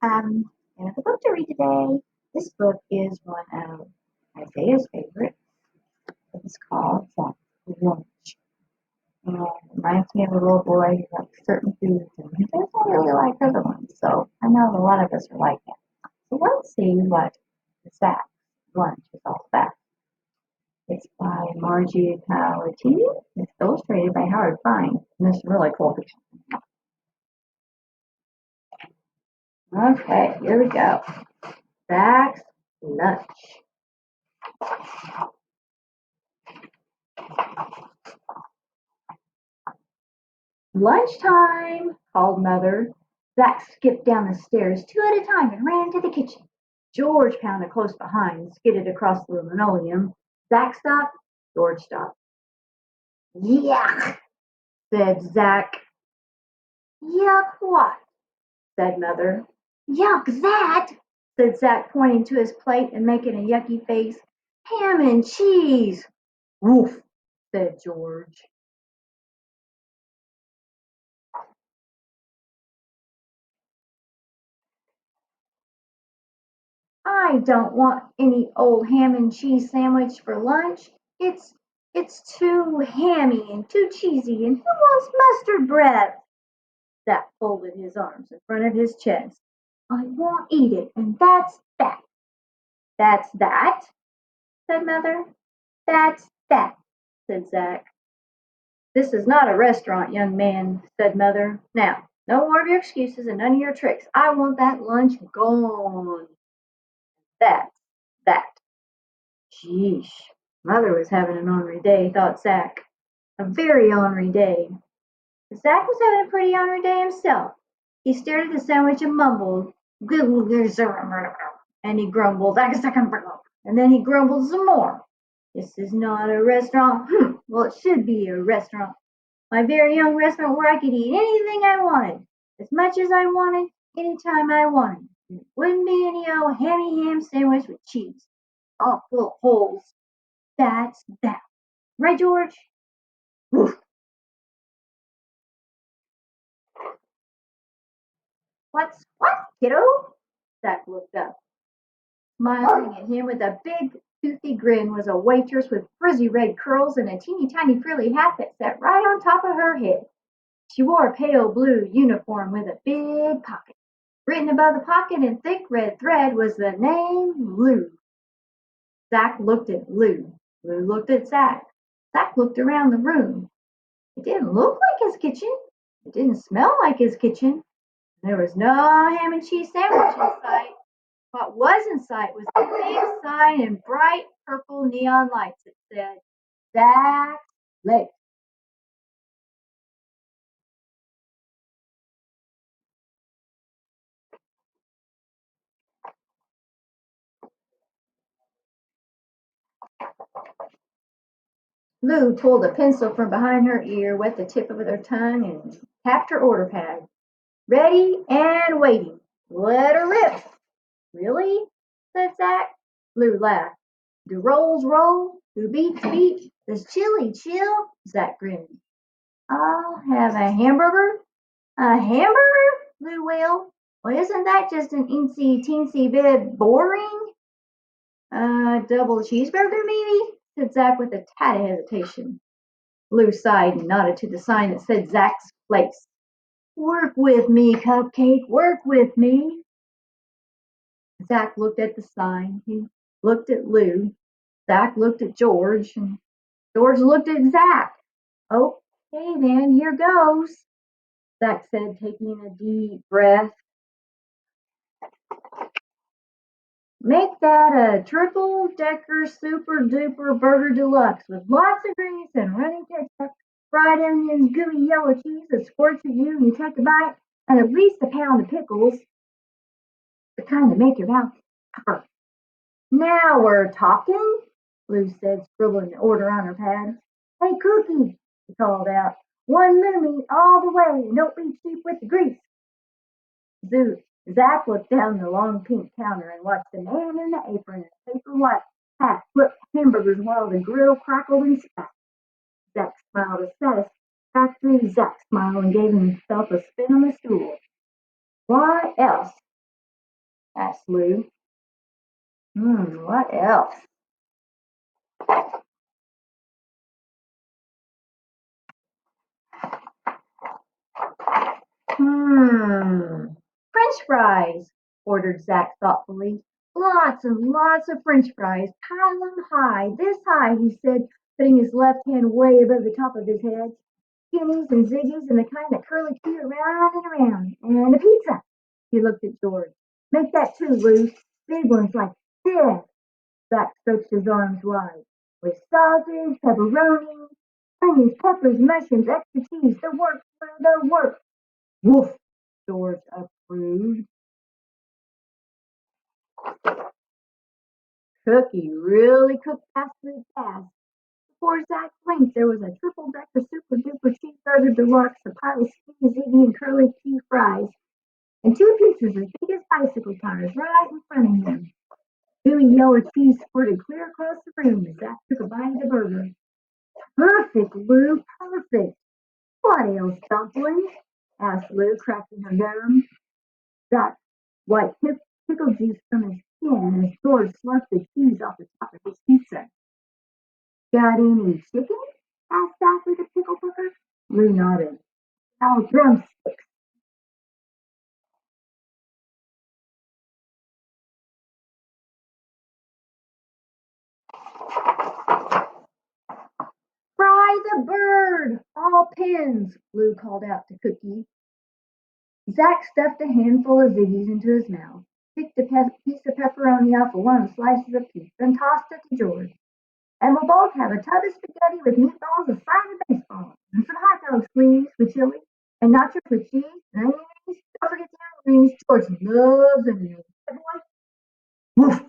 Um, I have a book to read today. This book is one of Isaiah's favorites. It's called Lunch. And it reminds me of a little boy who likes certain foods and he doesn't really like other ones. So I know a lot of us are like him. So let's see what Zach's lunch is all about. It's by Margie Palaty. It's illustrated by Howard Fine. And there's some really cool pictures. Okay, here we go. Zach's lunch. "Lunchtime!" called Mother. Zack skipped down the stairs two at a time and ran to the kitchen. George pounded close behind and skidded across the linoleum. Zack stopped. George stopped. "Yuck!" said Zack. "Yuck what?" said Mother. "Yuck that!" said Zack, pointing to his plate and making a yucky face. "Ham and cheese!" "Woof!" said George. "I don't want any old ham and cheese sandwich for lunch. It's too hammy and too cheesy, and who wants mustard bread?" Zack folded his arms in front of his chest. "I won't eat it, and that's that." "That's that?" said Mother. "That's that," said Zack. "This is not a restaurant, young man," said Mother. "Now, no more of your excuses and none of your tricks. I want that lunch gone. That's that." Sheesh. Mother was having an ornery day, thought Zack. A very ornery day. Zack was having a pretty ornery day himself. He stared at the sandwich and mumbled, and he grumbled, and then he grumbled some more. "This is not a restaurant. Well, it should be a restaurant. My very own restaurant where I could eat anything I wanted, as much as I wanted, anytime I wanted. And it wouldn't be any old hammy ham sandwich with cheese, all full of holes. That's that. Right, George?" "Woof." "What's what, kiddo?" Zack looked up. Smiling at him with a big, toothy grin was a waitress with frizzy red curls and a teeny tiny frilly hat that sat right on top of her head. She wore a pale blue uniform with a big pocket. Written above the pocket in thick red thread was the name Lou. Zack looked at Lou. Lou looked at Zack. Zack looked around the room. It didn't look like his kitchen. It didn't smell like his kitchen. There was no ham and cheese sandwich in sight. What was in sight was a big sign in bright purple neon lights that said, "Zack's Place." Lou pulled a pencil from behind her ear, wet the tip of her tongue, and tapped her order pad. "Ready and waiting. Let her rip." "Really?" said Zack. Lou laughed. "Do rolls roll? Do beats beat? Does chili chill?" Zack grinned. "I'll have a hamburger." "A hamburger?" Lou wailed. "Well, isn't that just an eensy teensy bit boring?" Double cheeseburger, maybe?" said Zack with a tad of hesitation. Lou sighed and nodded to the sign that said Zack's Place. "Work with me, Cupcake, work with me." Zack looked at the sign. He looked at Lou. Zack looked at George. And George looked at Zack. "Okay, then, here goes," Zack said, taking a deep breath. "Make that a triple decker super duper burger deluxe with lots of grease and running ketchup, fried onions, gooey yellow cheese that squirts at you when you take a bite, and at least a pound of pickles, the kind that make your mouth pepper." "Now we're talking," Lou said, scribbling the order on her pad. "Hey, Cookie," he called out, "one moo meat all the way, and don't be cheap with the grease." Zack looked down the long pink counter and watched the man in the apron and paper white hat flip hamburgers while the grill crackled and spat. Zack smiled a satisfactory Zack smile and gave himself a spin on the stool. "What else?" asked Lou. What else? French fries, ordered Zach thoughtfully. Lots and lots of French fries. Pile 'em high, this high, he said, putting his left hand way above the top of his head. Skinnies and ziggies and the kind that curly Q around and around. And a pizza. He looked at George. Make that too, Lou. Big ones like this. Zach stretched his arms wide. With sausage, pepperoni, onions, peppers, mushrooms, extra cheese. The works, Lou, the works. Woof, George approved. Cookie really cooked absolute fast. Before Zach blinked, there was a triple-decker super-duper cheeseburger deluxe, a pile of skinny Ziggy and curly Q fries, and two pizzas as big as bicycle tires right in front of him. Gooey yellow cheese squirted clear across the room as Zach took a bite of the burger. Perfect, Lou, perfect. What ails Dumpling? Asked Lou, cracking her gum. Zach wiped pickle juice from his chin as George slurped the cheese off the top of his pizza. Got any chicken? Asked Zach with a pickle pucker. Lou nodded. Oh, drumsticks. Fry the bird! All pins! Lou called out to Cookie. Zach stuffed a handful of Ziggies into his mouth, picked a piece of pepperoni off of one of the slices of pizza, and tossed it to George. And we'll both have a tub of spaghetti with meatballs the size of baseballs, and some hot dogs, please, with chili, and nachos with cheese, and onion rings. Don't forget the onion rings. George loves onion rings. Hey, boy. Woof.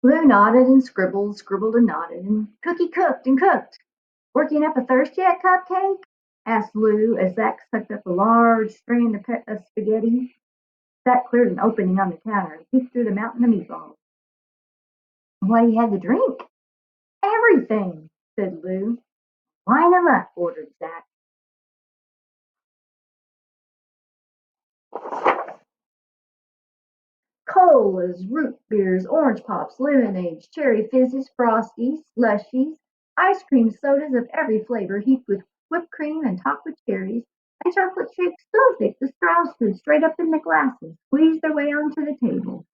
Lou nodded and scribbled, scribbled and nodded, and Cookie cooked and cooked. Working up a thirst yet, Cupcake? Asked Lou as Zach sucked up a large strand of spaghetti. Zach cleared an opening on the counter and peeked through the mountain of meatballs. What do you have to drink? Everything, said Lou. Line 'em up, ordered Zach. Colas, root beers, orange pops, lemonades, cherry fizzes, frosties, slushies, ice cream sodas of every flavor heaped with whipped cream and topped with cherries, and chocolate shakes so thick the straws stood straight up in the glasses, squeezed their way onto the table.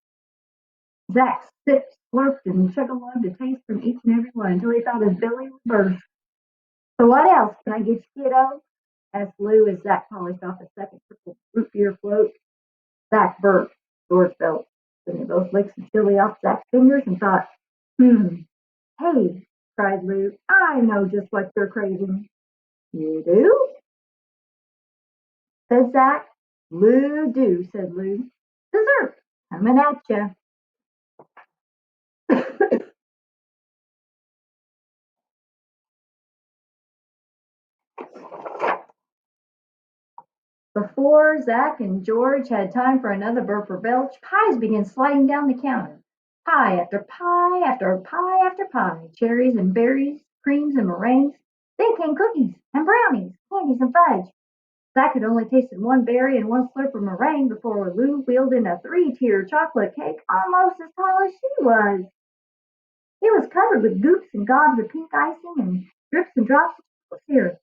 Zach sipped, slurped, and chug-a-lugged a taste from each and every one until he thought his belly would burst. So what else can I get you, kiddo? Asked Lou as Zach polished off a second triple root beer float. Zach burped. George felt. Then they both licked some chili off Zach's fingers and thought, hey, cried Lou, I know just what you're craving. You do? Said Zach. Lou do, said Lou. Dessert, coming at you. Before Zach and George had time for another burp or belch, pies began sliding down the counter. Pie after pie after pie after pie, cherries and berries, creams and meringues. Then came cookies and brownies, candies and fudge. Zach had only tasted one berry and one slurp of meringue before Lou wheeled in a three-tier chocolate cake almost as tall as she was. It was covered with goops and gobs of pink icing and drips and drops of chocolate syrup.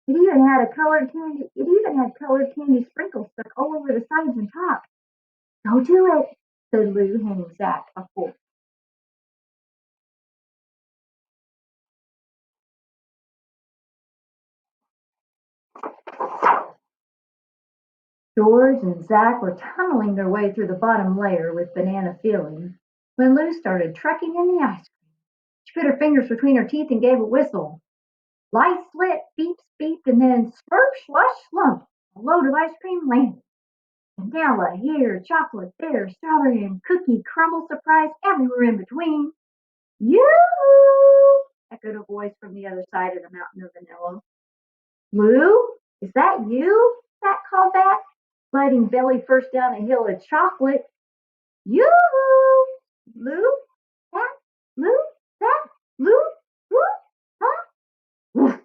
It even had colored candy sprinkles stuck all over the sides and top. Go to it, said Lou, handing Zach a fork. George and Zach were tunneling their way through the bottom layer with banana filling when Lou started trekking in the ice cream. She put her fingers between her teeth and gave a whistle. Lights lit, beeps beeped, and then slurp, slush, slump. A load of ice cream landed. Vanilla here, chocolate there, strawberry and cookie crumble surprise everywhere in between. "Yoo-hoo!" echoed a voice from the other side of the mountain of vanilla. "Lou, is that you?" Zach called back, sliding belly first down a hill of chocolate. "Yoo-hoo! Lou? That? Lou? That? Lou? Whoop? Huh?" Woof!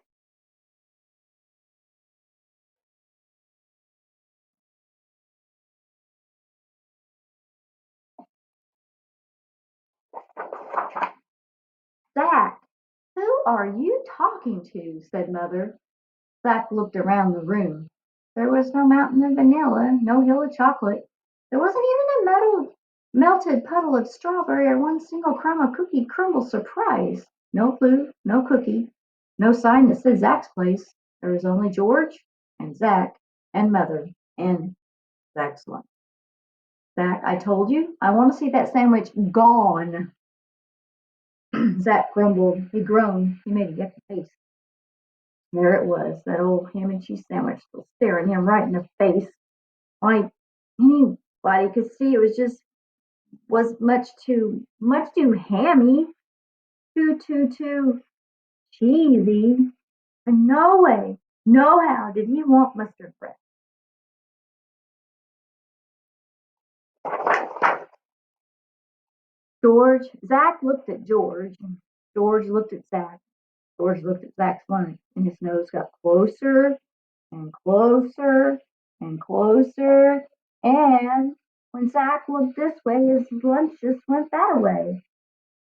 Zach, who are you talking to? Said Mother. Zach looked around the room. There was no mountain of vanilla, no hill of chocolate. There wasn't even a melted puddle of strawberry or one single crumb of cookie crumble surprise. No clue, no cookie, no sign that said Zach's place. There was only George and Zach and Mother and Zach's lunch. Zach, I told you, I want to see that sandwich gone. Zach grumbled. He groaned. He made a yucky face. There it was, that old ham and cheese sandwich was staring him right in the face. Why, anybody could see it was much too hammy, too cheesy. And no way, no how did he want mustard bread. Zach looked at George, and George looked at Zach. George looked at Zach's lunch, and his nose got closer and closer and closer. And when Zach looked this way, his lunch just went that way.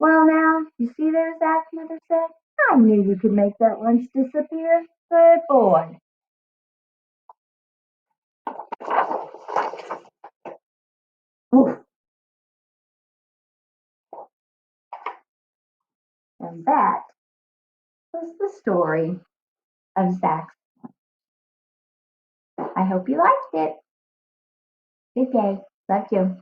Well, now, you see there, Zach, Mother said. I knew you could make that lunch disappear. Good boy. Oof. And that was the story of Zach. I hope you liked it. Good day. Love you.